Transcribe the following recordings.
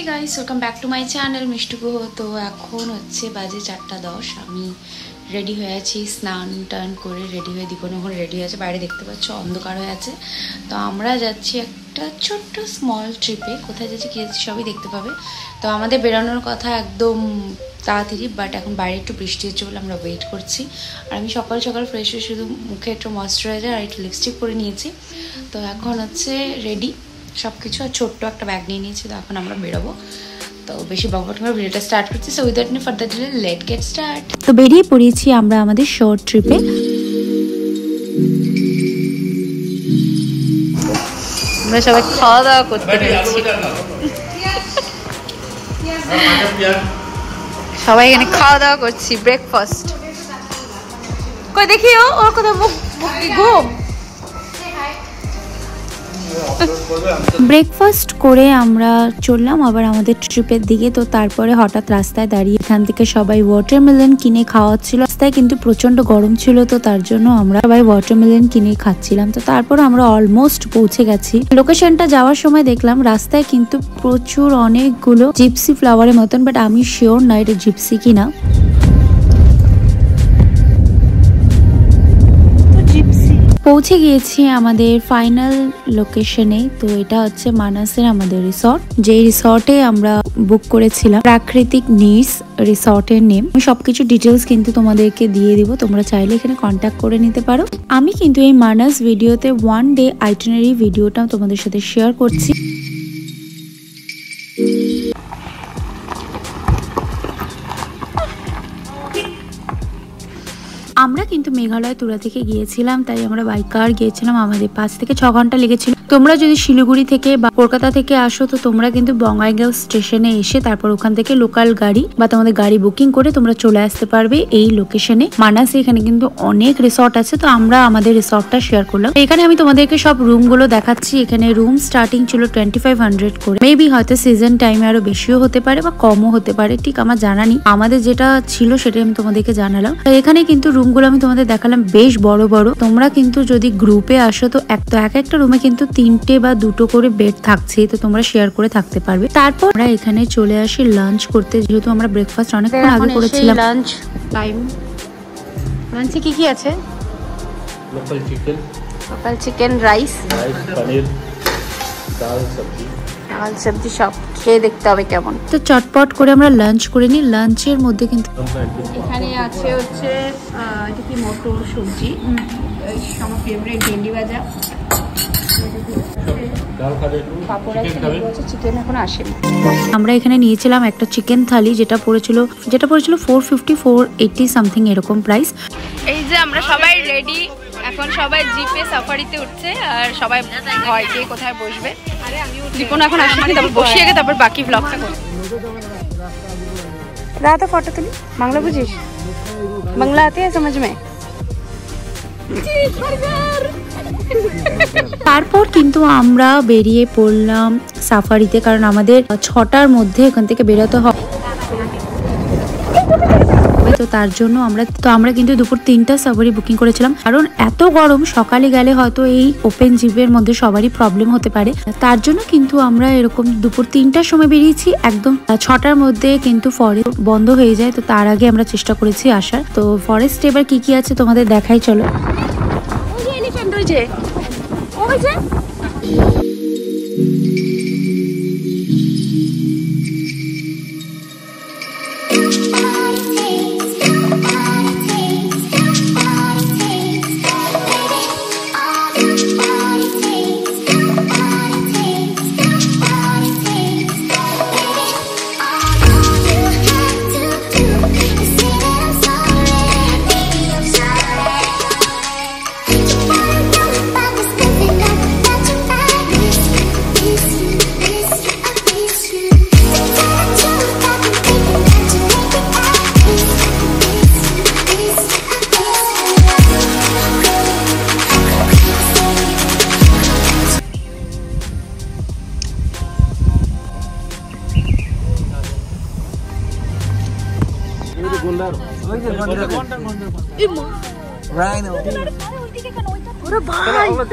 Guys, welcome back to my channel Mishtu Guha. তো এখন হচ্ছে বাজে 4:10। আমি রেডি হয়ে আছি, স্নান টান করে রেডি হয়ে দীপন ওখানে রেডি হয়ে আছে। বাইরে দেখতে পাচ্ছ অন্ধকার হয়ে আছে। তো আমরা যাচ্ছি একটা ছোট্ট স্মল ট্রিপে। কোথায় যাচ্ছি কী যাচ্ছি সবই দেখতে পাবে। তো আমাদের বেরোনোর কথা একদম তাড়াতাড়ি, বাট এখন বাইরে একটু বৃষ্টি হচ্ছে বলে আমরা ওয়েট করছি। আর আমি সকাল সকাল ফ্রেশ হয়ে শুধু মুখে একটু ময়শ্চারাইজার আর একটু লিপস্টিক করে নিয়েছি। তো এখন হচ্ছে রেডি সব কিছু, আর ছোট্ট একটা ব্যাগ নিয়ে নিয়েছি। তো এখন আমরা বেরোবো। তো বেশি বকবক করে ভিডিওটা স্টার্ট করছি। So without any further delay late get start. তো বেরিয়ে পড়েছি আমরা আমাদের শর্ট ট্রিপে। আমরা সবাই খাওয়া দাওয়া করতে পেরেছি। সবাই এখানে খাওয়া দাওয়া করছি, ব্রেকফাস্ট। কই দেখি ওর কথা মুখ ঘুম। ব্রেকফাস্ট করে আমরা চললাম আবার আমাদের ট্রিপের দিকে। তো তারপরে হঠাৎ রাস্তায় দাঁড়িয়ে এখান থেকে সবাই ওয়াটারমেলন কিনে খাওয়াচ্ছিল। রাস্তায় কিন্তু প্রচন্ড গরম ছিল, তো তার জন্য আমরা সবাই ওয়াটারমেলন কিনে খাচ্ছিলাম। তো তারপর আমরা অলমোস্ট পৌঁছে গেছি লোকেশনটা। যাওয়ার সময় দেখলাম রাস্তায় কিন্তু প্রচুর অনেকগুলো জিপসি ফ্লাওয়ারের মতন, বাট আমি শিওর না এটা জিপসি কিনা। পৌঁছে গিয়েছি আমাদের ফাইনাল লোকেশনে। তো এটা হচ্ছে মানাসের আমাদের রিসর্ট, যে রিসর্টে আমরা বুক করেছিলাম। প্রাকৃতিক নিস রিসর্টের নেম। আমি সবকিছু ডিটেলস কিন্তু তোমাদেরকে দিয়ে দিব, তোমরা চাইলে এখানে কন্ট্যাক্ট করে নিতে পারো। আমি কিন্তু এই মানাস ভিডিওতে 1 ডে আইটিনারি ভিডিওটা তোমাদের সাথে শেয়ার করছি। আমরা কিন্তু মেঘালয় তুরা থেকে গিয়েছিলাম, তাই আমরা বাই কার গিয়েছিলাম। আমাদের 5 থেকে 6 ঘন্টা লেগেছিল। তোমরা যদি শিলিগুড়ি থেকে বা কলকাতা থেকে আসো, তো তোমরা কিন্তু বঙ্গাইগাঁও স্টেশনে এসে তারপর ওখান থেকে লোকাল গাড়ি বা তোমাদের গাড়ি বুকিং করে তোমরা চলে আসতে পারবে এই লোকেশনে মানাসে। এখানে কিন্তু অনেক রিসর্ট আছে, তো আমরা আমাদের রিসর্টটা শেয়ার করলাম। এখানে আমি তোমাদেরকে সব রুম গুলো দেখাচ্ছি। এখানে রুম স্টার্টিং ছিল 2500 করে। মেবি হয়তো সিজন টাইমে আরো বেশিও হতে পারে বা কমও হতে পারে, ঠিক আমার জানা নেই। আমাদের যেটা ছিল সেটাই আমি তোমাদেরকে জানালাম। এখানে কিন্তু রুমগুলো আমি তোমাদের দেখালাম বেশ বড় বড়। তোমরা কিন্তু যদি গ্রুপে আসো তো এক একটা রুমে কিন্তু 3টে বা 2টো করে বেড থাকছে, তো তোমরা শেয়ার করে থাকতে পারবে। তারপর আমরা এখানে চলে আসি লাঞ্চ করতে, যেহেতু আমরা ব্রেকফাস্ট অনেকক্ষণ আগে করেছিলাম। Lunch time. লাঞ্চে কি কি আছে? লোকাল চিকেন, রাইস, পনির, ডাল সবজি সব খেয়ে দেখতে হবে কেমন। তো চটপট করে আমরা লাঞ্চ করে নিই। লাঞ্চের মধ্যে কিন্তু এখানে আছে হচ্ছে এটা কি মটর সবজি, আমার ফেভারিট ভেন্ডি ভাজা, চিকেন এখন আসেনি। আমরা এখানে নিয়েছিলাম একটা চিকেন থালি, যেটা পড়েছিল 450 480 সামথিং এরকম প্রাইস। এই যে আমরা সবাই রেডি, এখন সবাই জিপে সাফারিতে উঠছে আর সবাই ভয় পেয়ে কোথায় বসবে। দীপন এখন আসেনি, তারপর বসিয়ে গে তারপর বাকি ব্লগটা করব। রাতে ফটো তুলি। বাংলা বুঝিস? বাংলা আতে সমঝ মে? তারপর কিন্তু আমরা বেরিয়ে পড়লাম সাফারিতে, কারণ আমাদের 6টার মধ্যে এখান থেকে বেরোতে হবে। তো তার জন্য আমরা কিন্তু দুপুর 3টা সাফারি বুকিং করেছিলাম, কারণ এত গরম সকালে গেলে হয়তো এই ওপেন জিপের মধ্যে সবারই প্রবলেম হতে পারে। তার জন্য কিন্তু আমরা এরকম দুপুর 3টার সময় বেরিয়েছি। একদম 6টার মধ্যে কিন্তু ফরেস্ট বন্ধ হয়ে যায়, তো তার আগে আমরা চেষ্টা করেছি আসার। তো ফরেস্টে এবার কি কি আছে তোমাদের দেখাই, চলো।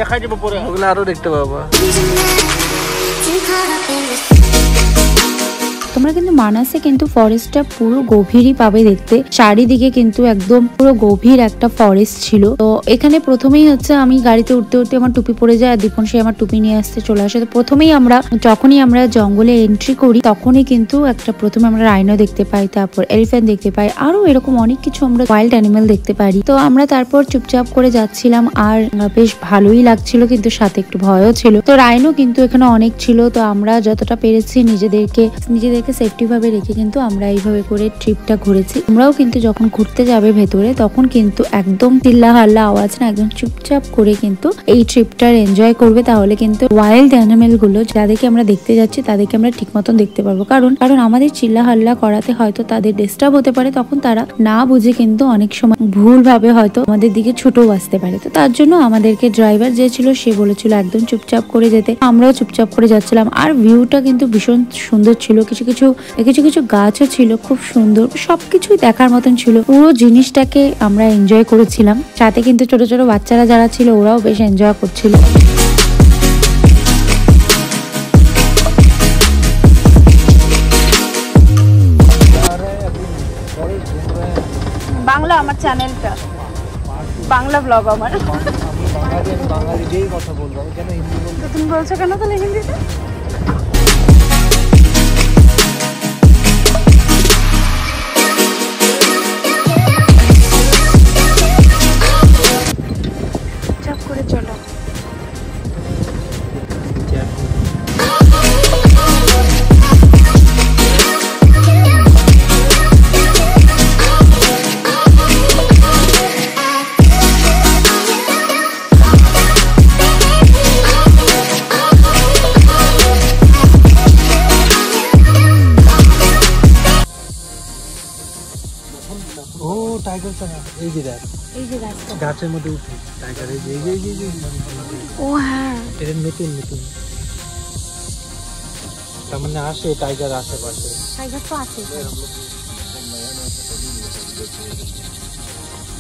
দেখাই যাবো পরে, ওগুলো আরো দেখতে পাবো। তোমরা কিন্তু মানাসে কিন্তু ফরেস্টটা পুরো গভীরই পাবে দেখতে, চারিদিকে কিন্তু একদম পুরো গভীর একটা ফরেস্ট ছিল। তো এখানে প্রথমেই হচ্ছে আমি গাড়িতে উঠতে উঠতে আমার টুপি পড়ে যায়, আর দীপন সে আমার টুপি নিয়ে আসতে চলে আসে। তো প্রথমেই আমরা যখনই আমরা জঙ্গলে এন্ট্রি করি তখনই কিন্তু একটা প্রথমে আমরা রাইনো দেখতে পাই, তারপর এলিফ্যান্ট দেখতে পাই, আরো এরকম অনেক কিছু আমরা ওয়াইল্ড অ্যানিমেল দেখতে পারি। তো আমরা তারপর চুপচাপ করে যাচ্ছিলাম, আর বেশ ভালোই লাগছিল, কিন্তু সাথে একটু ভয়ও ছিল। তো রাইনো কিন্তু এখানে অনেক ছিল। তো আমরা যতটা পেরেছি নিজেদেরকে সেফটি ভাবে রেখে কিন্তু আমরা এইভাবে করে ট্রিপটা ঘুরেছি। তোমরাও কিন্তু যখন ঘুরতে যাবে ভেতরে তখন কিন্তু একদম চিল্লা হাল্লা আওয়াজ না, একদম চুপচাপ করে কিন্তু এই ট্রিপটার এনজয় করবে। তাহলে কিন্তু ওয়াইল্ড অ্যানিমেল গুলো যাদেরকে আমরা দেখতে যাচ্ছি তাদেরকে আমরা ঠিক মতন দেখতে পারবো। কারণ আমাদের চিল্লা হাল্লা করাতে হয়তো তাদের ডিস্টার্ব হতে পারে, তখন তারা না বুঝে কিন্তু অনেক সময় ভুল ভাবে হয়তো আমাদের দিকে ছুটেও আসতে পারে। তো তার জন্য আমাদেরকে ড্রাইভার যে ছিল সে বলেছিল একদম চুপচাপ করে যেতে, আমরাও চুপচাপ করে যাচ্ছিলাম। আর ভিউটা কিন্তু ভীষণ সুন্দর ছিল, কিছু কিছু গাছও ছিল খুব সুন্দর, সবকিছুই দেখার মতন ছিল। পুরো জিনিসটাকে আমরা এনজয় করেছিলাম, সাথে কিন্তু ছোট ছোট বাচ্চারা যারা ছিল ওরাও বেশ এনজয় করছিল। বাংলা আমার চ্যানেলটা, বাংলা ব্লগ আমার। বাঙালিতেই কথা বলবো, কেন হিন্দি বলবো? তুমি বলছো কেন তাহলে হিন্দিতে? চুপ করে চলো। ও টাইগার তো না, এই যে দেখ, এই যে রাস্তা, গাছের মধ্যে উঠে টাইগার, এই যে ও হ্যাঁ এটা নতুন তার মানে আসে টাইগার আশেপাশে। টাইগার তো আছে।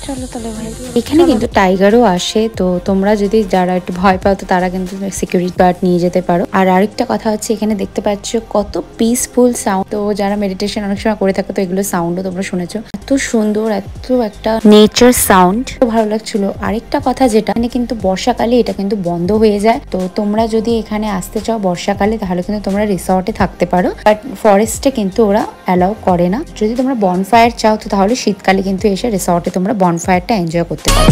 চলো তাহলে ভাই, এখানে কিন্তু টাইগারও আসে। তো তোমরা যদি যারা একটু ভয় পাও তো তারা কিন্তু সিকিউরিটি গার্ড নিয়ে যেতে পারো। আর আরেকটা কথা হচ্ছে এখানে দেখতে পাচ্ছ কত পিসফুল সাউন্ড। তো যারা মেডিটেশন অনেক সময় করে থাকে তো এগুলো সাউন্ডও তোমরা শুনেছো, এত সুন্দর, এত একটা নেচার সাউন্ড, ভালো লাগছিল। আরেকটা কথা যেটা এখানে কিন্তু বর্ষাকালে এটা কিন্তু বন্ধ হয়ে যায়। তো তোমরা যদি এখানে আসতে চাও বর্ষাকালে তাহলে কিন্তু তোমরা রিসর্টে থাকতে পারো, বাট ফরেস্টে কিন্তু ওরা অ্যালাউ করে না। যদি তোমরা বনফায়ার চাও তো তাহলে শীতকালে কিন্তু এসে রিসর্টে তোমরা বনফায়ারটা এনজয় করতে পারো।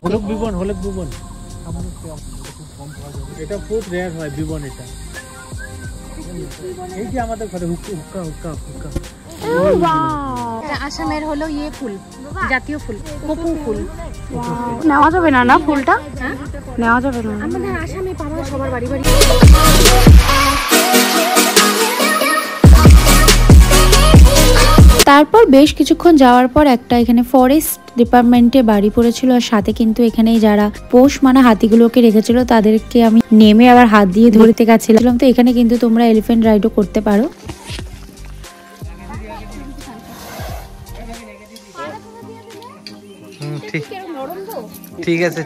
হলুক বিবন এটা খুব রেয়ার হয় বিবন। এটা এই যে আমাদের ঘরে হুক্কা আসামের হলো ইয়ে ফুল, জাতীয় ফুল, কপু ফুল। নেওয়া যাবে না ফুলটা? নেওয়া যাবে না, আমাদের আসামে পাওয়া সবার বাড়ি বাড়ি। তারপর বেশ কিছুক্ষণ যাওয়ার পর একটা এখানে ফরেস্ট ডিপার্টমেন্টে বাড়ি পড়েছিল, আর সাথে কিন্তু এখানে যারা পোষ মানে হাতিগুলোকে রেখেছিল তাদেরকে আমি নেমে আবার হাত দিয়ে ধরতে গেছিলাম। তো এখানে কিন্তু তোমরা এলিফ্যান্ট রাইডও করতে পারো। ঠিক আছে।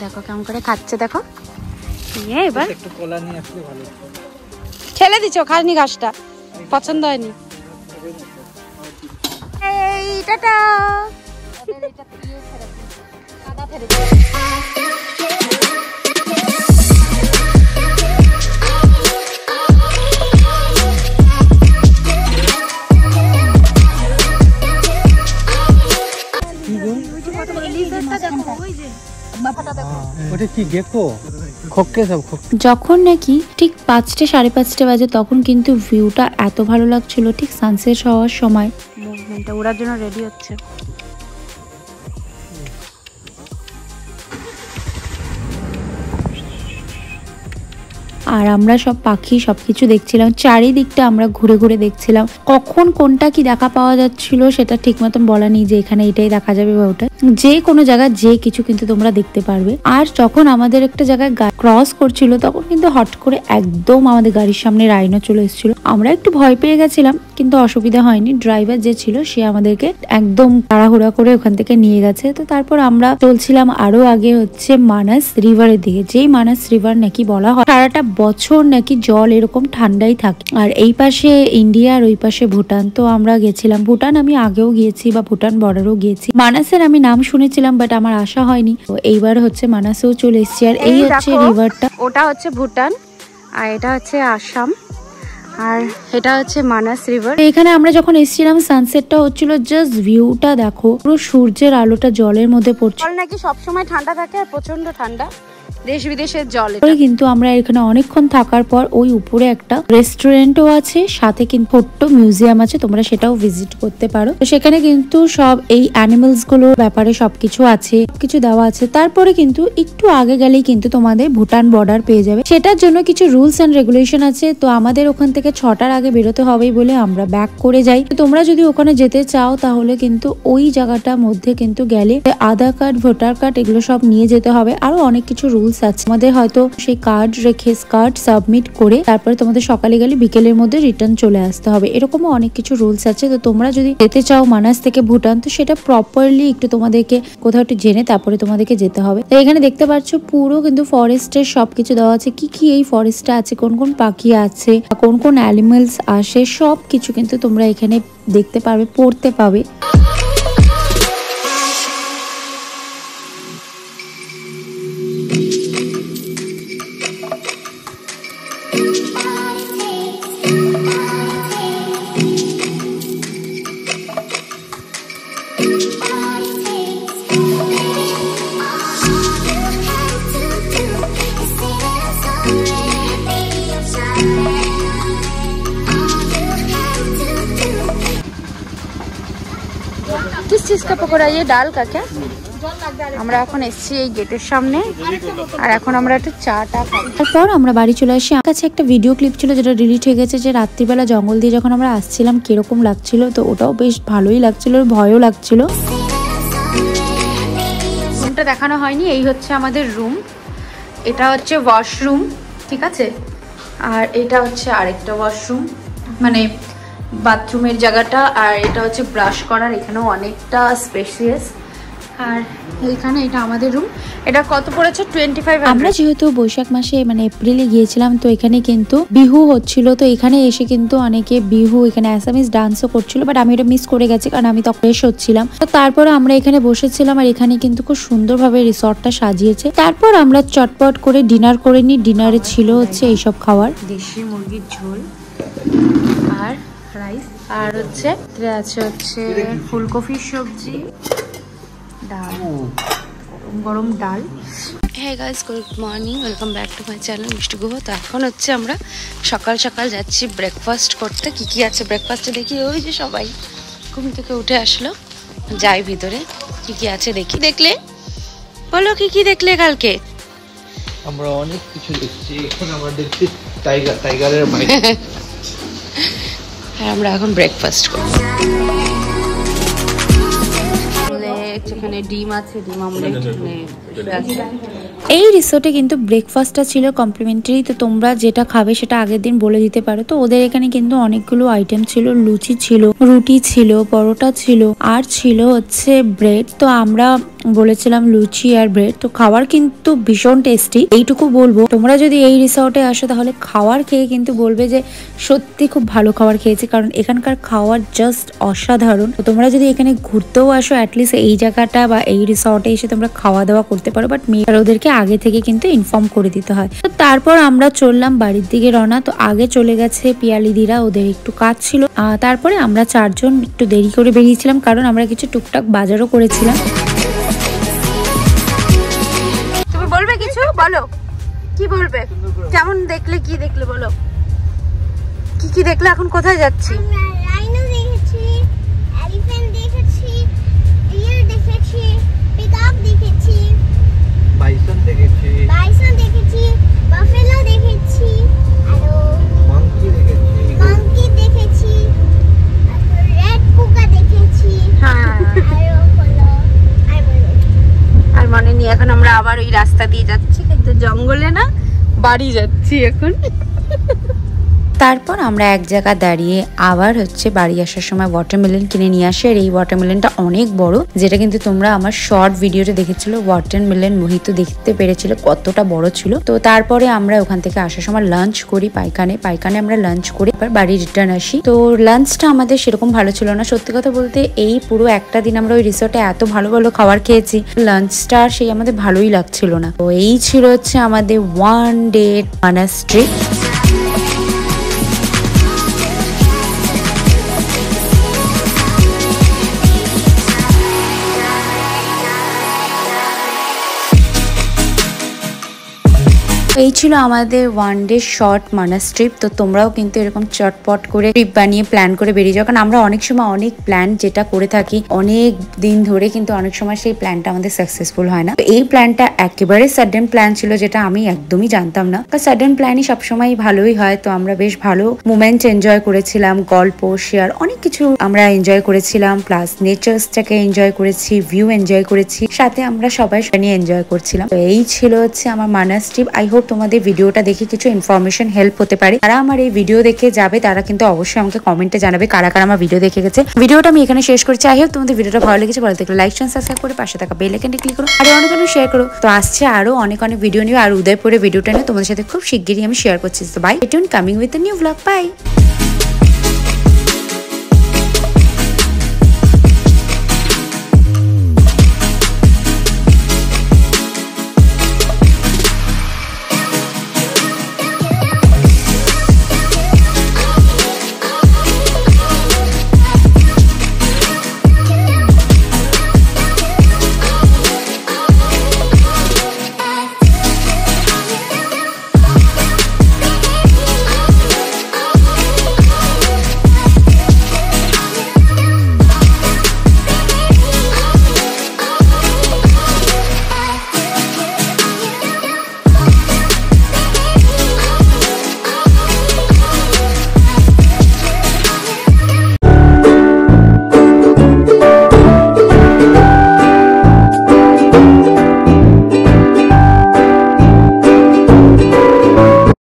দেখো কেমন করে খাচ্ছে, দেখো। এবার একটু কলা নিয়ে আসলে ভালো। ঠেলে দিচ্ছ, খাসনি ঘাসটা পছন্দ হয়নি। এই টাটা। ওটা কি গেকো? খোক্কে সব যখন নাকি ঠিক 5টা 5:30 বাজে তখন কিন্তু ভিউটা এত ভালো লাগছিল, ঠিক সানসেট হওয়ার সময়। মুভমেন্টটা ওড়ার জন্য রেডি হচ্ছে। আর আমরা সব পাখি সবকিছু দেখছিলাম, চারিদিকটা আমরা ঘুরে ঘুরে দেখছিলাম। কখন কোনটা কি দেখা পাওয়া যাচ্ছিল সেটা ঠিক মতন বলা নেই যে এখানে এটাই দেখা যাবে বা ওটা, যে কোনো জায়গায় যে কিছু কিন্তু তোমরা দেখতে পারবে। আর যখন আমাদের একটা জায়গায় ক্রস করছিল তখন কিন্তু হট করে একদম আমাদের গাড়ির সামনে রাইনো চলে এসেছিল। আমরা একটু ভয় পেয়ে গেছিলাম কিন্তু অসুবিধা হয়নি, ড্রাইভার যে ছিল সে আমাদেরকে একদম তাড়াহুড়া করে ওখান থেকে নিয়ে গেছে। তো তারপর আমরা চলছিলাম আরো আগে হচ্ছে মানাস রিভারের দিকে, যেই মানাস রিভার নাকি বলা হয় সারাটা বছর নাকি জল এরকম ঠান্ডাই থাকে। আর এই পাশে ইন্ডিয়া আর ওই পাশে ভুটান। তো আমরা গেছিলাম ভুটান, আমি আগেও গিয়েছি বা ভুটান বর্ডারও গিয়েছি। মানাসের আমি নাম শুনেছিলাম বাট আমার আশা হয়নি, তো এইবার হচ্ছে মানাসেও চলে এসেছি। আর এই হচ্ছে রিভারটা, ওটা হচ্ছে ভুটান আর এটা হচ্ছে আসাম আর এটা হচ্ছে মানাস রিভার। এখানে আমরা যখন এসেছিলাম সানসেটটা হচ্ছিল, জাস্ট ভিউটা দেখো, পুরো সূর্যের আলোটা জলের মধ্যে পড়ছে। জল নাকি সবসময় ঠান্ডা থাকে আর প্রচন্ড ঠান্ডা, দেশ বিদেশের জল। কিন্তু আমরা এখানে অনেকক্ষণ থাকার পর ওই উপরে একটা রেস্টুরেন্টও আছে, সাথে কিন্তু ছোট্ট মিউজিয়াম আছে, তোমরা সেটাও ভিজিট করতে পারো। তো সেখানে কিন্তু সব এই অ্যানিমেলস গুলোর ব্যাপারে সবকিছু আছে, কিছু দেওয়া আছে। তারপরে কিন্তু একটু আগে গেলেই কিন্তু তোমাদের ভুটান বর্ডার পেয়ে যাবে, সেটার জন্য কিছু রুলস এন্ড রেগুলেশন আছে। তো আমাদের ওখান থেকে 6টার আগে বেরোতে হবেই বলে আমরা ব্যাক করে যাই। তোমরা যদি ওখানে যেতে চাও তাহলে কিন্তু ওই জায়গাটার মধ্যে কিন্তু গেলে আধার কার্ড, ভোটার কার্ড এগুলো সব নিয়ে যেতে হবে। আরো অনেক কিছু রুলস আছে, আমাদের হয়তো সেই কার্ড রেখে কার্ড সাবমিট করে তারপরে তোমাদের সকালে গেলে বিকেলের মধ্যে রিটার্ন চলে আসতে হবে, এরকমও অনেক কিছু রুলস আছে। তো তোমরা যদি যেতে চাও মানাস থেকে ভুটান, তো সেটা প্রপারলি একটু তোমাদেরকে কোথাও একটু জেনে তারপরে তোমাদেরকে যেতে হবে। তো এখানে দেখতে পাচ্ছ পুরো কিন্তু ফরেস্টের সবকিছু দেওয়া আছে, কি কি এই ফরেস্টে আছে, কোন কোন পাখি আছে, কোন কোন অ্যানিমেলস আসে, সব কিছু কিন্তু তোমরা এখানে দেখতে পারবে, পড়তে পাবে। किस चीज का पकौड़ा, ये डाल का क्या? আমরা এখন এসেছি এই গেটের সামনে আর এখন আমরা একটু চাটা খাই। তারপর আমরা বাড়ি চলে আসি। আমার কাছে একটা ভিডিও ক্লিপ ছিল যেটা ডিলিট হয়ে গেছে, যে রাত্রিবেলা জঙ্গল দিয়ে যখন আমরা আসছিলাম কিরকম লাগছিল। তো ওটাও বেশ ভালোই লাগছিল, ভয়ও লাগছিল। রুমটা দেখানো হয়নি, এই হচ্ছে আমাদের রুম, এটা হচ্ছে ওয়াশরুম, ঠিক আছে। আর এটা হচ্ছে আরেকটা ওয়াশরুম, মানে বাথরুমের জায়গাটা। আর এটা হচ্ছে ব্রাশ করার, এখানেও অনেকটা স্পেসিয়াস। আর এইখানে এটা আমাদের রুম। এটা কত পড়েছে? 25। আমরা যেহেতু বৈশাখ মাসে মানে এপ্রিলে গিয়েছিলাম, তো এখানে কিন্তু বিহু হচ্ছিল। তো এখানে এসে কিন্তু অনেকে বিহু, এখানে অ্যাসামিজ ডান্সও করছিল, বাট আমি এটা মিস করে গেছি কারণ আমি তখন ফ্রেশ হচ্ছিলাম। তো তারপরে আমরা এখানে বসেছিলাম আর এখানে কিন্তু খুব সুন্দরভাবে রিসর্টটা সাজিয়েছে। তারপর আমরা চটপট করে ডিনার করে নিই। ডিনারে ছিল হচ্ছে এইসব খাবার, দেশি মুরগির ঝোল আর রাইস, আর হচ্ছে আছে ফুলকপির সবজি, ডাল, গরম ডাল। হ্যাঁ guys, good morning, welcome back to my channel মিষ্টি গুহ। তো এখন হচ্ছে আমরা সকাল সকাল যাচ্ছি ব্রেকফাস্ট করতে। কি কি আছে ব্রেকফাস্টে দেখি, ওই যে সবাই ঘুম থেকে উঠে আসলো, যাই ভিতরে কি কি আছে দেখি। দেখলে বলো কি কি দেখলে কালকে? আমরা অনেক কিছু দেখছি, এখন আমরা দেখছি টাইগারের বাইক। আর আমরা এখন ব্রেকফাস্ট করব। এখানে ডিম আছে, ডিম অমলেট, এই রিসোর্টে কিন্তু ব্রেকফাস্টটা ছিল কমপ্লিমেন্টারি। তো তোমরা যেটা খাবে সেটা আগের দিন বলে দিতে পারো। তো ওদের এখানে কিন্তু অনেকগুলো আইটেম ছিল, লুচি ছিল, রুটি ছিল, পরোটা ছিল, আর ছিল হচ্ছে ব্রেড। তো আমরা বলেছিলাম লুচি আর ব্রেড। তো খাবার কিন্তু ভীষণ টেস্টি, এইটুকু বলবো। তোমরা যদি এই রিসর্টে আসো তাহলে খাবার খেয়ে কিন্তু বলবে যে সত্যি খুব ভালো খাবার খেয়েছি, কারণ এখানকার খাবার জাস্ট অসাধারণ। তো তোমরা যদি এখানে ঘুরতেও আসো, অ্যাটলিস্ট এই জায়গাটা বা এই রিসর্টে এসে তোমরা খাওয়া দাওয়া করতে পারো, বাট ওদেরকে আগে থেকে কিন্তু ইনফর্ম করে দিতে হয়। তো তারপর আমরা চললাম বাড়ির দিকে রওনা। তো আগে চলে গেছে পিয়ালিদিরা, ওদের একটু কাজ ছিল। তারপরে আমরা 4 জন একটু দেরি করে বেরিয়েছিলাম, কারণ আমরা কিছু টুকটাক বাজারও করেছিলাম। তুমি বলবে কিছু? বলো, কি বলবে? কেমন দেখলে, কি দেখলে বলো, কি কি দেখলে? এখন কোথায় যাচ্ছি? রাইনো দেখেছি, এলিফ্যান্ট দেখেছি, ডিয়ার দেখেছি, পিকক দেখেছি, বাইসন দেখেছি, বাফেলো দেখেছি, রাস্তা দিয়ে যাচ্ছি, কিন্তু জঙ্গলে না, বাড়ি যাচ্ছি এখন। তারপর আমরা এক জায়গায় দাঁড়িয়ে আবার হচ্ছে বাড়ি আসার সময় ওয়াটারমেলন কিনে নিয়ে আসি। আর এই ওয়াটারমেলনটা অনেক বড়, যেটা কিন্তু তোমরা আমার শর্ট ভিডিওতে দেখেছিল। ওয়াটারমেলন মোহিত দেখতে পেরেছিল কতটা বড় ছিল। তো তারপরে আমরা ওখান থেকে আসার সময় লাঞ্চ করি পাইকানে আমরা লাঞ্চ করে এবার বাড়ি রিটার্ন আসি। তো লাঞ্চটা আমাদের সেরকম ভালো ছিল না, সত্যি কথা বলতে। এই পুরো একটা দিন আমরা ওই রিসোর্টে এত ভালো ভালো খাবার খেয়েছি, লাঞ্চটা সেই আমাদের ভালোই লাগছিল না। তো এই ছিল হচ্ছে আমাদের 1 ডে মানাস ট্রিপ। এই ছিল আমাদের 1 ডে শর্ট মানাস ট্রিপ। তো তোমরাও কিন্তু এরকম চটপট করে ট্রিপ বানিয়ে প্ল্যান করে বেরিয়ে যাও, কারণ আমরা অনেক সময় অনেক প্ল্যান যেটা করে থাকি অনেক দিন ধরে, কিন্তু অনেক সময় সেই প্ল্যানটা আমাদের সাকসেসফুল হয় না। তো এই প্ল্যানটা একেবারে সাডেন প্ল্যান ছিল, যেটা আমি একদমই জানতাম না। সাডেন প্ল্যানই সবসময় ভালোই হয়। তো আমরা বেশ ভালো মোমেন্ট এনজয় করেছিলাম, গল্প শেয়ার অনেক কিছু আমরা এনজয় করেছিলাম, প্লাস নেচার্সটাকে এনজয় করেছি, ভিউ এনজয় করেছি, সাথে আমরা সবাই নিয়ে এনজয় করছিলাম। তো এই ছিল হচ্ছে আমার মানাস ট্রিপ। আই হোপ তোমাদের ভিডিওটা দেখে কিছু ইনফরমেশন হেল্প হতে পারে। যারা আমার এই ভিডিও দেখে যাবে তারা কিন্তু অবশ্যই আমাকে কমেন্টে জানাবে কারা কারা আমার ভিডিও দেখে গেছে। ভিডিওটা আমি এখানে শেষ করছি। আই হোপ তোমাদের ভিডিওটা ভালো লেগেছে। ভালো থাকলে লাইক চ্যানেল সাবস্ক্রাইব করে পাশে থাকা বেল আইকনটি ক্লিক করো, আর অনেক শেয়ার করো। তো আসছে আরো অনেক ভিডিও নিয়ে, আর উদয়পুরে ভিডিওটা নিয়ে তোমাদের সাথে খুব শিগগিরই আমি শেয়ার করছি। তো bye, coming with a new blog. By.